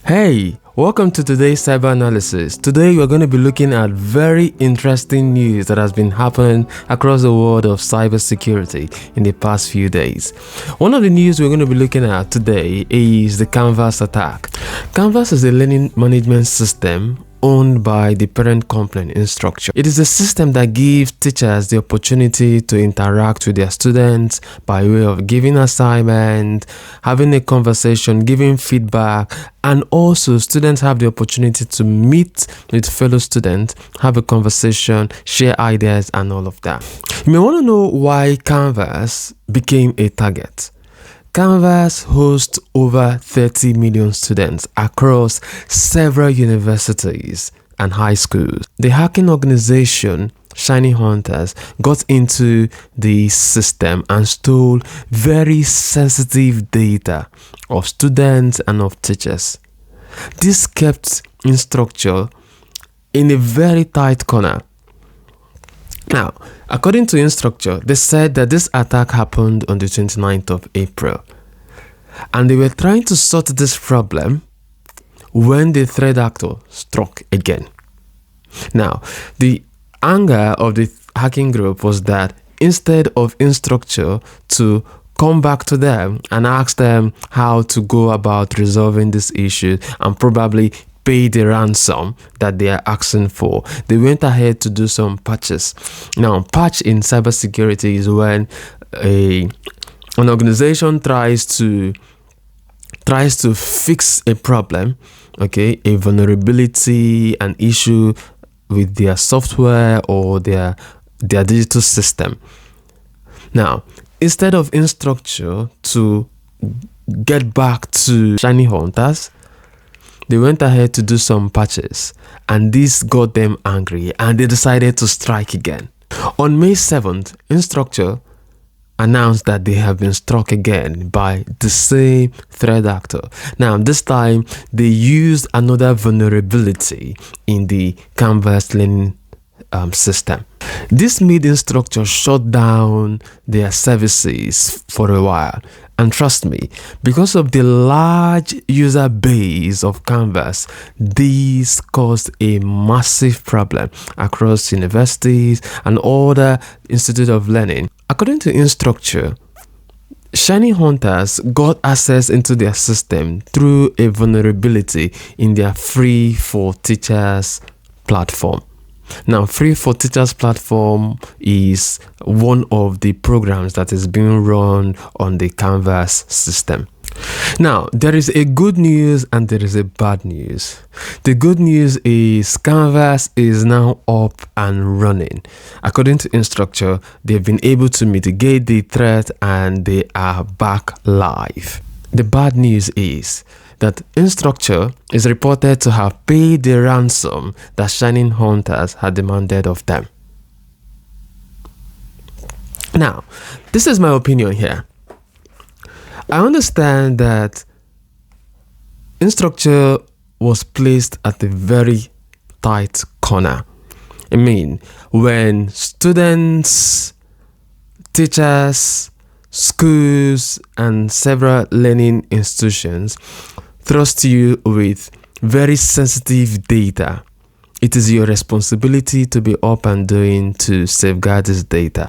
Hey, welcome to today's cyber analysis. Today we're going to be looking at very interesting news that has been happening across the world of cybersecurity in the past few days. One of the news we're going to be looking at today is the Canvas attack. Canvas is a learning management system owned by the parent company Instructure. It is a system that gives teachers the opportunity to interact with their students by way of giving assignments, having a conversation, giving feedback, and also students have the opportunity to meet with fellow students, have a conversation, share ideas, and all of that. You may want to know why Canvas became a target. Canvas hosts over 30 million students across several universities and high schools. The hacking organization Shiny Hunters got into the system and stole very sensitive data of students and of teachers. This kept Instructure in a very tight corner. Now, according to Instructure, they said that this attack happened on the 29th of April. And they were trying to sort this problem when the threat actor struck again. Now, the anger of the hacking group was that instead of Instructure to come back to them and ask them how to go about resolving this issue and probably pay the ransom that they are asking for, they went ahead to do some patches. Now, patch in cybersecurity is when an organization tries to fix a problem, okay, a vulnerability, an issue with their software or their digital system. Now, instead of Instructure to get back to Shiny Hunters, they went ahead to do some patches, and this got them angry and they decided to strike again. On May 7th, Instructure announced that they have been struck again by the same threat actor. Now, this time they used another vulnerability in the Canvas learning system. This made Instructure shut down their services for a while. And trust me, because of the large user base of Canvas, this caused a massive problem across universities and other institutes of learning. According to Instructure, Shiny Hunters got access into their system through a vulnerability in their Free for Teachers platform. Now, Free for Teachers platform is one of the programs that is being run on the Canvas system. Now, there is a good news and there is a bad news. The good news is Canvas is now up and running. According to Instructure, they've been able to mitigate the threat and they are back live. The bad news is that Instructure is reported to have paid the ransom that Shiny Hunters had demanded of them. Now, this is my opinion here. I understand that Instructure was placed at a very tight corner. I mean, when students, teachers, schools, and several learning institutions thrust you with very sensitive data, it is your responsibility to be up and doing to safeguard this data.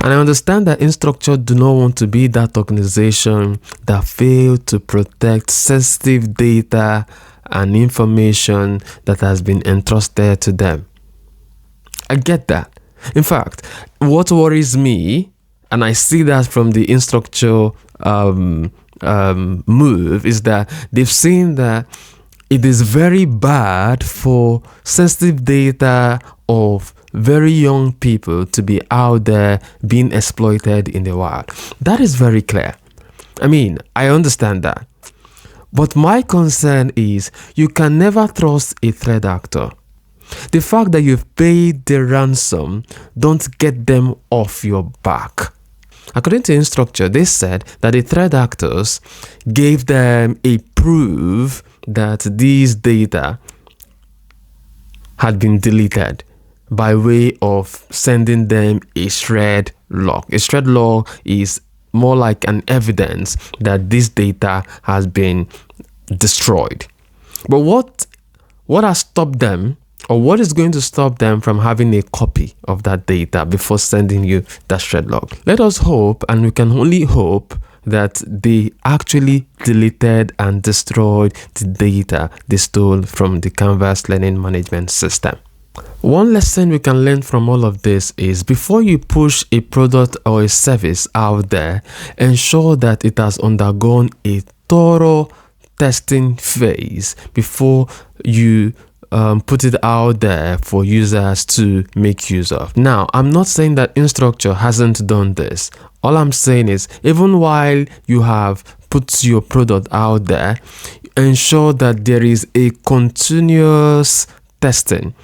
And I understand that Instructure do not want to be that organization that failed to protect sensitive data and information that has been entrusted to them. I get that. In fact, what worries me, and I see that from the Instructure move, is that they've seen that it is very bad for sensitive data of very young people to be out there being exploited in the wild. That is very clear. I mean, I understand that. But my concern is you can never trust a threat actor. The fact that you've paid the ransom don't get them off your back. According to Instructure, they said that the threat actors gave them a proof that these data had been deleted by way of sending them a shred log. A shred log is more like an evidence that this data has been destroyed. But what has stopped them, or what is going to stop them from having a copy of that data before sending you that threat log? Let us hope, and we can only hope, that they actually deleted and destroyed the data they stole from the Canvas learning management system. One lesson we can learn from all of this is, before you push a product or a service out there, ensure that it has undergone a thorough testing phase before you put it out there for users to make use of. Now, I'm not saying that Instructure hasn't done this. All I'm saying is, even while you have put your product out there, ensure that there is a continuous testing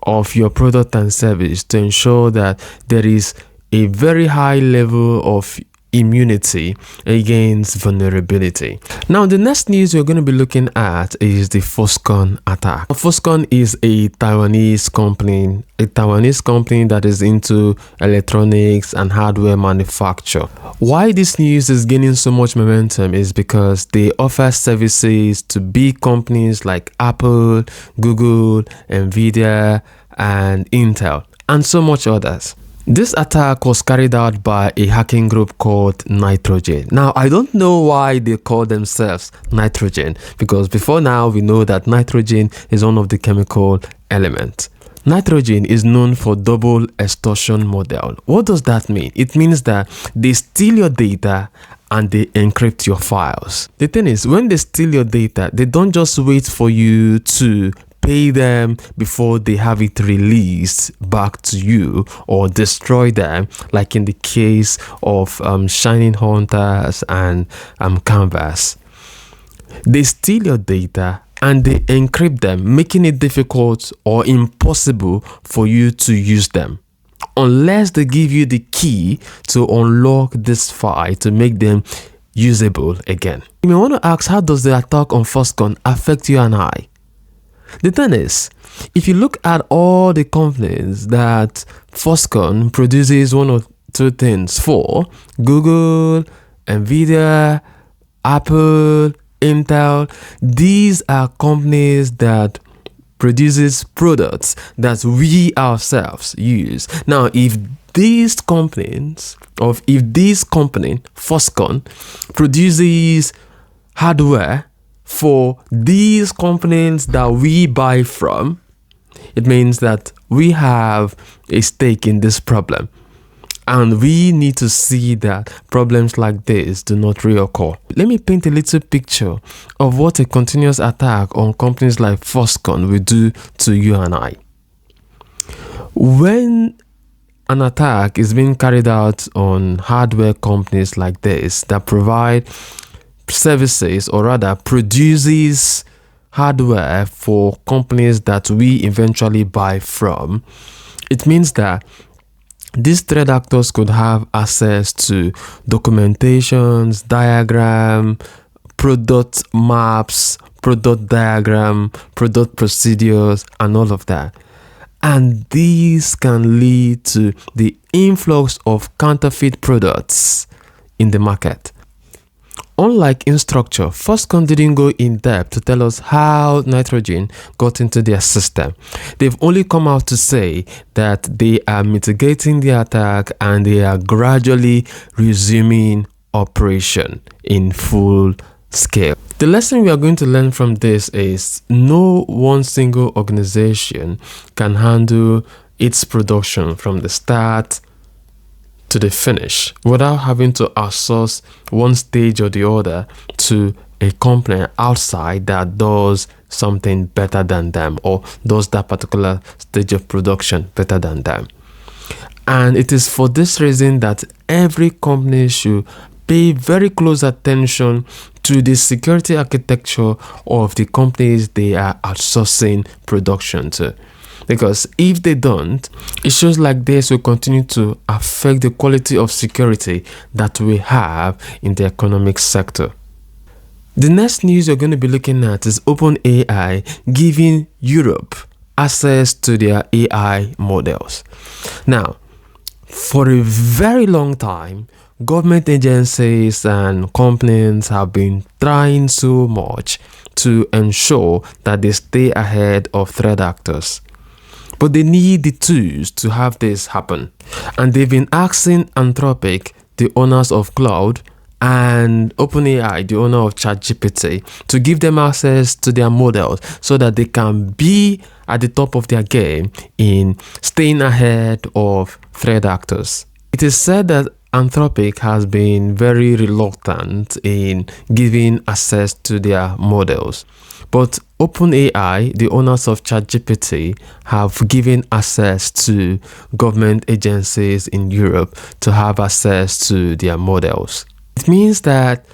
of your product and service to ensure that there is a very high level of immunity against vulnerability. Now, the next news we're going to be looking at is the Foxconn attack. Foxconn is a Taiwanese company that is into electronics and hardware manufacture. Why this news is gaining so much momentum is because they offer services to big companies like Apple, Google, Nvidia, and Intel, and so much others. This attack was carried out by a hacking group called Nitrogen. Now, I don't know why they call themselves Nitrogen, because before now we know that nitrogen is one of the chemical elements. Nitrogen is known for double extortion model. What does that mean? It means that they steal your data and they encrypt your files. The thing is, when they steal your data, they don't just wait for you to pay them before they have it released back to you or destroy them, like in the case of Shining Hunters and Canvas. They steal your data and they encrypt them, making it difficult or impossible for you to use them, unless they give you the key to unlock this file to make them usable again. You may want to ask, how does the attack on Foxconn affect you and I? The thing is, if you look at all the companies that Foxconn produces one or two things for, Google, Nvidia, Apple, Intel, these are companies that produces products that we ourselves use. Now, if this company, Foxconn, produces hardware for these companies that we buy from, it means that we have a stake in this problem, and we need to see that problems like this do not reoccur. Let me paint a little picture of what a continuous attack on companies like Foxconn will do to you and I. When an attack is being carried out on hardware companies like this that provide services, or rather produces hardware for companies that we eventually buy from, it means that these threat actors could have access to documentations, diagram, product maps, product diagram, product procedures, and all of that. And these can lead to the influx of counterfeit products in the market. Unlike Instructure, Foxconn didn't go in depth to tell us how Nitrogen got into their system. They've only come out to say that they are mitigating the attack and they are gradually resuming operation in full scale. The lesson we are going to learn from this is no one single organization can handle its production from the start to the finish without having to outsource one stage or the other to a company outside that does something better than them, or does that particular stage of production better than them. And it is for this reason that every company should pay very close attention to the security architecture of the companies they are outsourcing production to. Because if they don't, issues like this will continue to affect the quality of security that we have in the economic sector. The next news you're going to be looking at is OpenAI giving Europe access to their AI models. Now, for a very long time, government agencies and companies have been trying so much to ensure that they stay ahead of threat actors. But they need the tools to have this happen. And they've been asking Anthropic, the owners of Cloud, and OpenAI, the owner of ChatGPT, to give them access to their models so that they can be at the top of their game in staying ahead of threat actors. It is said that Anthropic has been very reluctant in giving access to their models. But OpenAI, the owners of ChatGPT, have given access to government agencies in Europe to have access to their models. It means that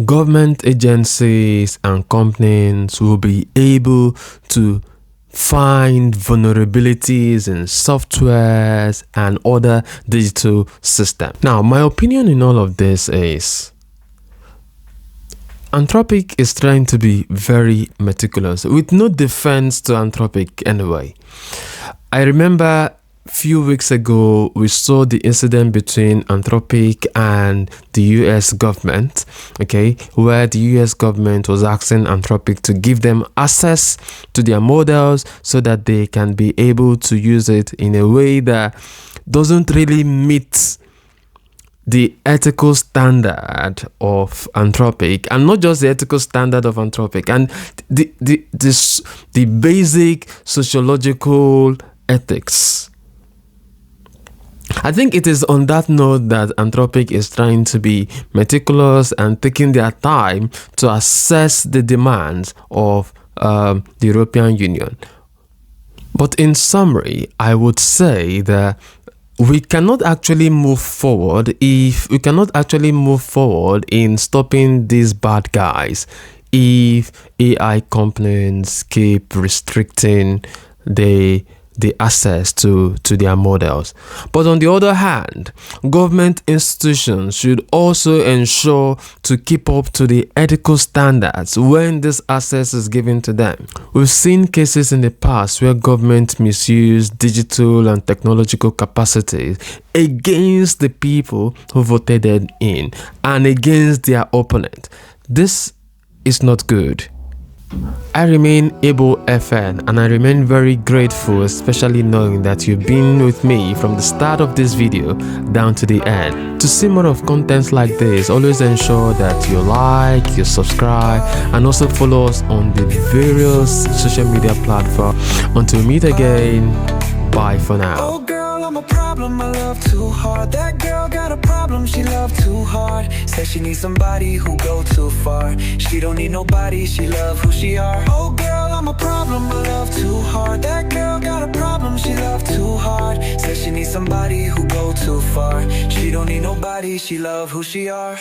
government agencies and companies will be able to find vulnerabilities in softwares and other digital systems. Now, my opinion in all of this is Anthropic is trying to be very meticulous, with no defense to Anthropic anyway. I remember a few weeks ago, we saw the incident between Anthropic and the US government, okay, where the US government was asking Anthropic to give them access to their models so that they can be able to use it in a way that doesn't really meet the ethical standard of Anthropic, and not just the ethical standard of Anthropic, and the basic sociological ethics. I think it is on that note that Anthropic is trying to be meticulous and taking their time to assess the demands of the European Union. But in summary, I would say that we cannot actually move forward in stopping these bad guys if AI companies keep restricting the access to their models. But on the other hand, government institutions should also ensure to keep up to the ethical standards when this access is given to them. We've seen cases in the past where government misused digital and technological capacities against the people who voted them in and against their opponent. This is not good. I remain Eboh FN, and I remain very grateful, especially knowing that you've been with me from the start of this video down to the end. To see more of contents like this, always ensure that you like, you subscribe, and also follow us on the various social media platforms. Until we meet again, bye for now. I'm a problem, I love too hard. That girl got a problem, she love too hard. Says she needs somebody who go too far. She don't need nobody, she love who she are. Oh girl, I'm a problem, I love too hard. That girl got a problem, she love too hard. Says she needs somebody who go too far. She don't need nobody, she love who she are.